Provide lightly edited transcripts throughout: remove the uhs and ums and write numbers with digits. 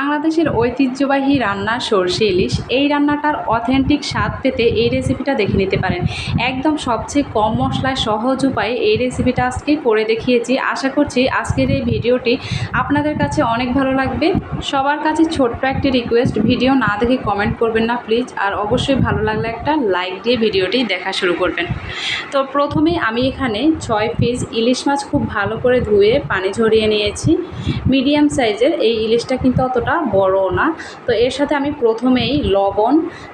বাংলাদেশের ঐতিহ্যবাহী রান্না সরষে ইলিশ। এই রান্নাটার অথেন্টিক স্বাদ পেতে এই রেসিপিটা দেখে নিতে পারেন। একদম সবচেয়ে কম মশলায় সহজ উপায়ে এই রেসিপিটা আজকে করে দেখিয়েছি। আশা করছি আজকের এই ভিডিওটি আপনাদের কাছে অনেক ভালো লাগবে। সবার কাছে ছোট্ট একটি রিকোয়েস্ট, ভিডিও না দেখে কমেন্ট করবেন না প্লিজ, আর অবশ্যই ভালো লাগলে একটা লাইক দিয়ে ভিডিওটি দেখা শুরু করবেন। তো প্রথমে আমি এখানে 6 পিস ইলিশ মাছ খুব ভালো করে ধুয়ে পানি ঝরিয়ে নিয়েছি। মিডিয়াম সাইজের এই ইলিশটা কিন্তু অতটা বড় না। তো এর সাথে আমি প্রথমেই লবণ,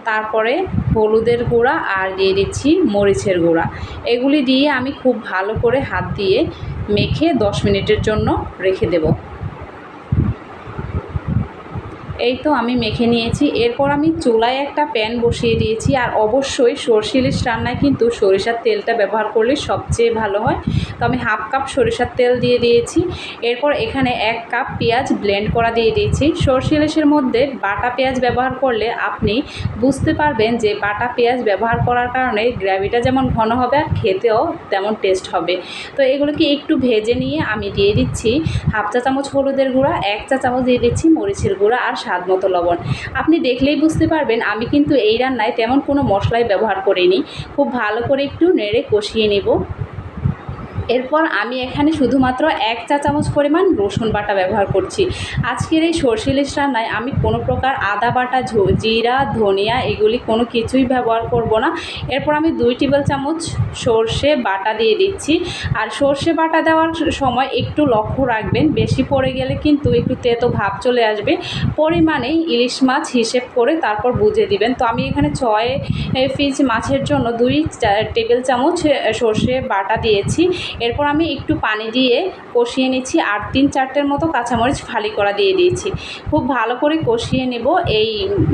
তারপরে হলুদের গুঁড়া আর দিয়ে দিচ্ছি মরিচের গুঁড়া। এগুলি দিয়ে আমি খুব ভালো করে হাত দিয়ে মেখে 10 মিনিটের জন্য রেখে দেব। এই তো আমি মেখে নিয়েছি। এরপর আমি চুলায় একটা প্যান বসিয়ে দিয়েছি, আর অবশ্যই সরষে ইলিশ রান্নায় কিন্তু সরিষার তেলটা ব্যবহার করলে সবচেয়ে ভালো হয়। তো আমি হাফ কাপ সরিষার তেল দিয়ে দিয়েছি। এরপর এখানে 1 কাপ পেঁয়াজ ব্লেন্ড করা দিয়ে দিয়েছি। সরষে ইলিশের মধ্যে বাটা পেঁয়াজ ব্যবহার করলে আপনি বুঝতে পারবেন যে বাটা পেঁয়াজ ব্যবহার করার কারণে গ্রেভিটা যেমন ঘন হবে আর খেতেও তেমন টেস্ট হবে। তো এগুলোকে একটু ভেজে নিয়ে আমি দিয়ে দিচ্ছি হাফ চা চামচ হলুদের গুঁড়া, 1 চা চামচ দিয়ে দিচ্ছি মরিচের গুঁড়া আর স্বাদ মতো লবণ। আপনি দেখলেই বুঝতে পারবেন আমি কিন্তু এই রান্নায় তেমন কোনো মশলাই ব্যবহার করিনি। খুব ভালো করে একটু নেড়ে কষিয়ে নেব। এরপর আমি এখানে শুধুমাত্র 1 চা চামচ পরিমাণ রসুন বাটা ব্যবহার করছি। আজকের এই সরষে ইলিশ রান্নায় আমি কোনো প্রকার আদা বাটা, জিরা, ধনিয়া এগুলি কোনো কিছুই ব্যবহার করব না। এরপর আমি 2 টেবিল চামচ সরষে বাটা দিয়ে দিচ্ছি। আর সরষে বাটা দেওয়ার সময় একটু লক্ষ্য রাখবেন, বেশি পড়ে গেলে কিন্তু একটু তেতো ভাব চলে আসবে। পরিমাণে ইলিশ মাছ হিসেব করে তারপর বুঝে দিবেন। তো আমি এখানে 6 পিস মাছের জন্য 2 টেবিল চামচ সরষে বাটা দিয়েছি। এরপর আমি একটু পানি দিয়ে কষিয়ে নিচ্ছি, আর 3-4টের মতো কাঁচামরিচ ফালি করা দিয়ে দিয়েছি। খুব ভালো করে কষিয়ে নেব এই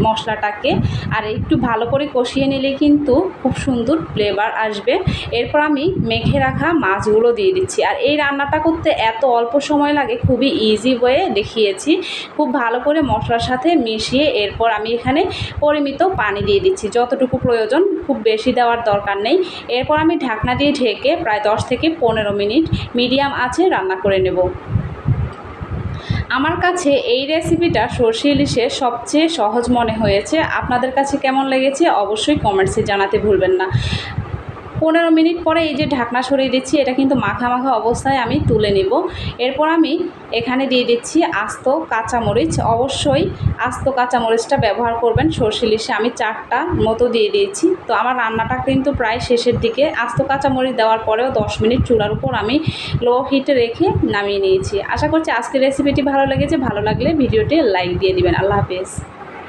মশলাটাকে, আর একটু ভালো করে কষিয়ে নিলে কিন্তু খুব সুন্দর ফ্লেভার আসবে। এরপর আমি মেখে রাখা মাছগুলো দিয়ে দিচ্ছি। আর এই রান্নাটা করতে এত অল্প সময় লাগে, খুবই ইজি ওয়ে দেখিয়েছি। খুব ভালো করে মশলার সাথে মিশিয়ে এরপর আমি এখানে পরিমিত পানি দিয়ে দিচ্ছি, যতটুকু প্রয়োজন, খুব বেশি দেওয়ার দরকার নেই। এরপর আমি ঢাকনা দিয়ে ঢেকে প্রায় 10 থেকে 15 মিনিট মিডিয়াম আঁচে রান্না করে নেব। আমার কাছে এই রেসিপিটা সরষে ইলিশের সবচেয়ে সহজ মনে হয়েছে। আপনাদের কাছে কেমন লেগেছে অবশ্যই কমেন্টসে জানাতে ভুলবেন না। 15 মিনিট পরে এই যে ঢাকনা সরিয়ে দিচ্ছি, এটা কিন্তু মাখা মাখা অবস্থায় আমি তুলে নিব। এরপর আমি এখানে দিয়ে দিচ্ছি আস্ত কাঁচামরিচ। অবশ্যই আস্ত কাঁচামরিচটা ব্যবহার করবেন সরষে ইলিশে। আমি 4টা মতো দিয়ে দিয়েছি। তো আমার রান্নাটা কিন্তু প্রায় শেষের দিকে। আস্ত কাঁচামরিচ দেওয়ার পরেও 10 মিনিট চুলার উপর আমি লো হিটে রেখে নামিয়ে নিয়েছি। আশা করছি আজকের রেসিপিটি ভালো লেগেছে। ভালো লাগলে ভিডিওটি লাইক দিয়ে দিবেন। আল্লাহ হাফেজ।